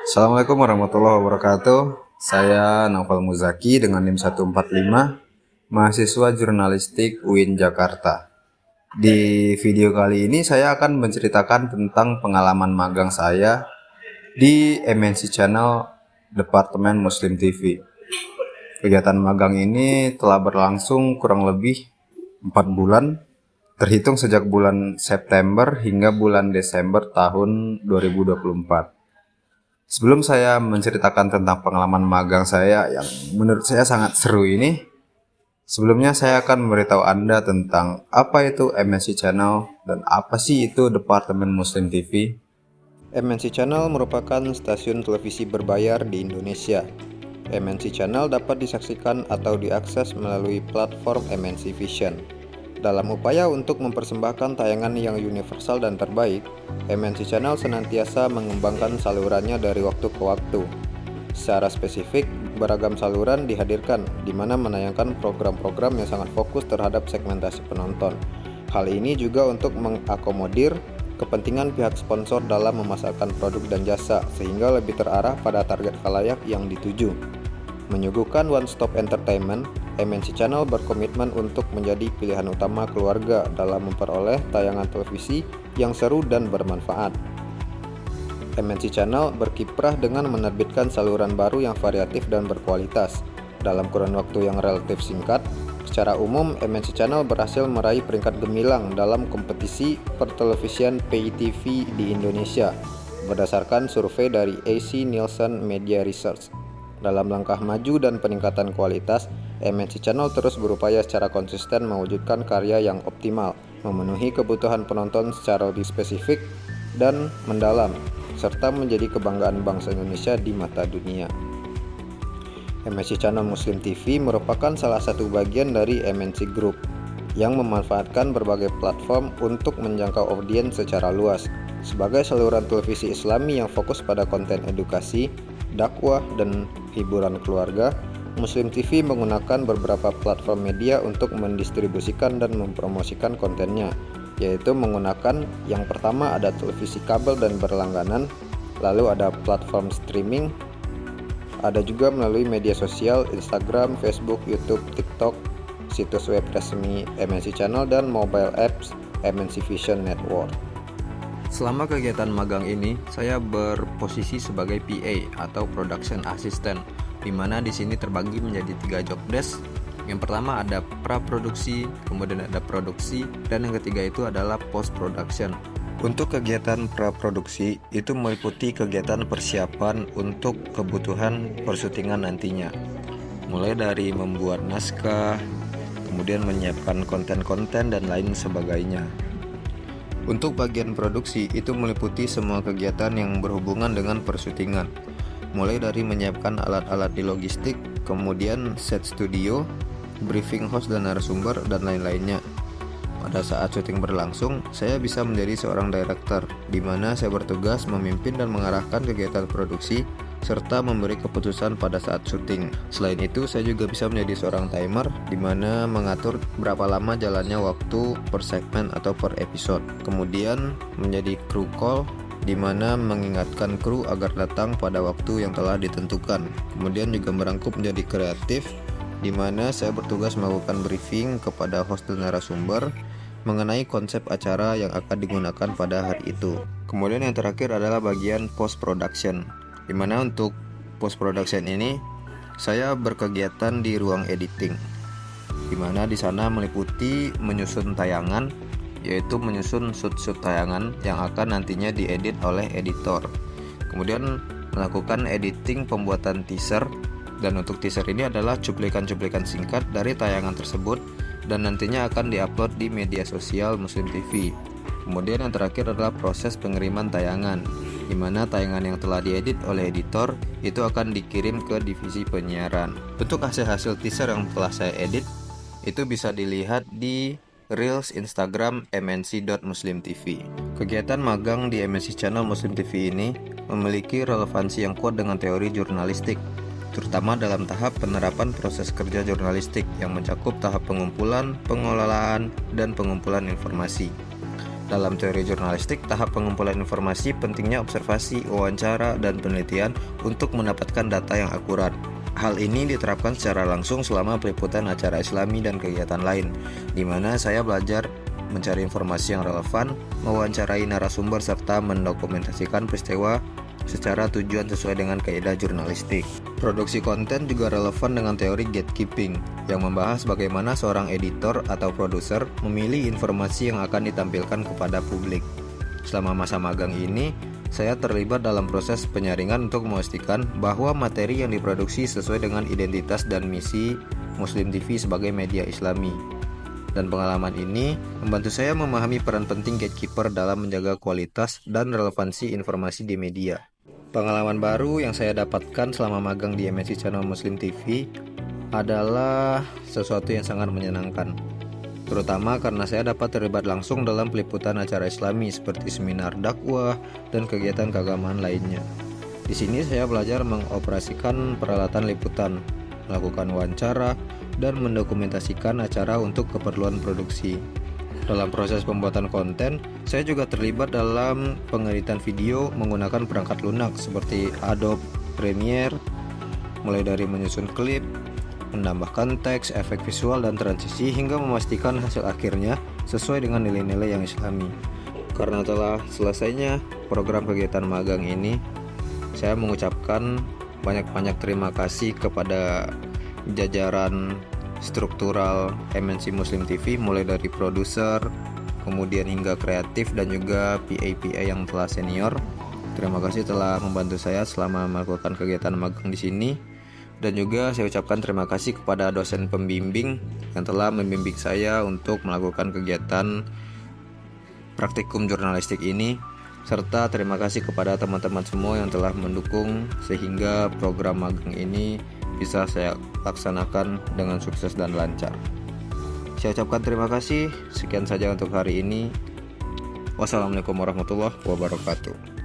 Assalamualaikum warahmatullahi wabarakatuh. Saya Naufal Muzaki dengan NIM 145, mahasiswa jurnalistik UIN Jakarta. Di video kali ini saya akan menceritakan tentang pengalaman magang saya di MNC Channel Departemen Muslim TV. Kegiatan magang ini telah berlangsung kurang lebih 4 bulan, terhitung sejak bulan September hingga bulan Desember tahun 2024. Sebelum saya menceritakan tentang pengalaman magang saya yang menurut saya sangat seru ini, sebelumnya saya akan memberitahu Anda tentang apa itu MNC Channel dan apa sih itu Departemen Muslim TV. MNC Channel merupakan stasiun televisi berbayar di Indonesia. MNC Channel dapat disaksikan atau diakses melalui platform MNC Vision. Dalam upaya untuk mempersembahkan tayangan yang universal dan terbaik, MNC Channel senantiasa mengembangkan salurannya dari waktu ke waktu. Secara spesifik, beragam saluran dihadirkan, di mana menayangkan program-program yang sangat fokus terhadap segmentasi penonton. Hal ini juga untuk mengakomodir kepentingan pihak sponsor dalam memasarkan produk dan jasa, sehingga lebih terarah pada target khalayak yang dituju. Menyuguhkan one-stop entertainment, MNC Channel berkomitmen untuk menjadi pilihan utama keluarga dalam memperoleh tayangan televisi yang seru dan bermanfaat. MNC Channel berkiprah dengan menerbitkan saluran baru yang variatif dan berkualitas. Dalam kurun waktu yang relatif singkat, secara umum MNC Channel berhasil meraih peringkat gemilang dalam kompetisi pertelevisian pay TV di Indonesia, berdasarkan survei dari AC Nielsen Media Research. Dalam langkah maju dan peningkatan kualitas, MNC Channel terus berupaya secara konsisten mewujudkan karya yang optimal, memenuhi kebutuhan penonton secara lebih spesifik dan mendalam, serta menjadi kebanggaan bangsa Indonesia di mata dunia. MNC Channel Muslim TV merupakan salah satu bagian dari MNC Group yang memanfaatkan berbagai platform untuk menjangkau audiens secara luas. Sebagai saluran televisi Islami yang fokus pada konten edukasi, dakwah, dan hiburan keluarga, Muslim TV menggunakan beberapa platform media untuk mendistribusikan dan mempromosikan kontennya, yaitu menggunakan yang pertama ada televisi kabel dan berlangganan, lalu ada platform streaming, ada juga melalui media sosial Instagram, Facebook, YouTube, TikTok, situs web resmi MNC Channel, dan mobile apps MNC Vision Network. Selama kegiatan magang ini, saya berposisi sebagai PA atau Production Assistant, di mana di sini terbagi menjadi 3 job desk. Yang pertama ada praproduksi, kemudian ada produksi, dan yang ketiga itu adalah post production. Untuk kegiatan praproduksi itu meliputi kegiatan persiapan untuk kebutuhan persyutingan nantinya, mulai dari membuat naskah, kemudian menyiapkan konten-konten dan lain sebagainya. Untuk bagian produksi itu meliputi semua kegiatan yang berhubungan dengan persyutingan, mulai dari menyiapkan alat-alat di logistik, kemudian set studio, briefing host dan narasumber, dan lain-lainnya. Pada saat syuting berlangsung, saya bisa menjadi seorang director, di mana saya bertugas memimpin dan mengarahkan kegiatan produksi serta memberi keputusan pada saat syuting. Selain itu, saya juga bisa menjadi seorang timer, di mana mengatur berapa lama jalannya waktu per segmen atau per episode. Kemudian menjadi crew call, di mana mengingatkan kru agar datang pada waktu yang telah ditentukan. Kemudian juga merangkup menjadi kreatif, di mana saya bertugas melakukan briefing kepada host dan narasumber mengenai konsep acara yang akan digunakan pada hari itu. Kemudian yang terakhir adalah bagian post production, di mana untuk post production ini saya berkegiatan di ruang editing, di mana di sana meliputi menyusun tayangan, yaitu menyusun shoot tayangan yang akan nantinya diedit oleh editor. Kemudian melakukan editing pembuatan teaser, dan untuk teaser ini adalah cuplikan-cuplikan singkat dari tayangan tersebut dan nantinya akan diupload di media sosial Muslim TV. Kemudian yang terakhir adalah proses pengiriman tayangan, di mana tayangan yang telah diedit oleh editor itu akan dikirim ke divisi penyiaran. Untuk hasil-hasil teaser yang telah saya edit itu bisa dilihat di Reels Instagram mnc.muslimtv. Kegiatan magang di MNC Channel Muslim TV ini memiliki relevansi yang kuat dengan teori jurnalistik, terutama dalam tahap penerapan proses kerja jurnalistik yang mencakup tahap pengumpulan, pengelolaan, dan pengumpulan informasi. Dalam teori jurnalistik, tahap pengumpulan informasi pentingnya observasi, wawancara, dan penelitian untuk mendapatkan data yang akurat. Hal ini diterapkan secara langsung selama peliputan acara Islami dan kegiatan lain, di mana saya belajar mencari informasi yang relevan, mewawancarai narasumber, serta mendokumentasikan peristiwa secara tujuan sesuai dengan kaidah jurnalistik. Produksi konten juga relevan dengan teori gatekeeping, yang membahas bagaimana seorang editor atau produser memilih informasi yang akan ditampilkan kepada publik. Selama masa magang ini, saya terlibat dalam proses penyaringan untuk memastikan bahwa materi yang diproduksi sesuai dengan identitas dan misi Muslim TV sebagai media Islami. Dan pengalaman ini membantu saya memahami peran penting gatekeeper dalam menjaga kualitas dan relevansi informasi di media. Pengalaman baru yang saya dapatkan selama magang di MNC Channel Muslim TV adalah sesuatu yang sangat menyenangkan, terutama karena saya dapat terlibat langsung dalam peliputan acara Islami seperti seminar dakwah dan kegiatan keagamaan lainnya. Di sini saya belajar mengoperasikan peralatan liputan, melakukan wawancara, dan mendokumentasikan acara untuk keperluan produksi. Dalam proses pembuatan konten, saya juga terlibat dalam pengeditan video menggunakan perangkat lunak seperti Adobe Premiere, mulai dari menyusun klip, menambahkan teks, efek visual, dan transisi hingga memastikan hasil akhirnya sesuai dengan nilai-nilai yang Islami. Karena telah selesainya program kegiatan magang ini, saya mengucapkan banyak-banyak terima kasih kepada jajaran struktural MNC Muslim TV, mulai dari produser, kemudian hingga kreatif, dan juga PA yang telah senior. Terima kasih telah membantu saya selama melakukan kegiatan magang di sini. Dan juga saya ucapkan terima kasih kepada dosen pembimbing yang telah membimbing saya untuk melakukan kegiatan praktikum jurnalistik ini, serta terima kasih kepada teman-teman semua yang telah mendukung sehingga program magang ini bisa saya laksanakan dengan sukses dan lancar. Saya ucapkan terima kasih. Sekian saja untuk hari ini. Wassalamualaikum warahmatullahi wabarakatuh.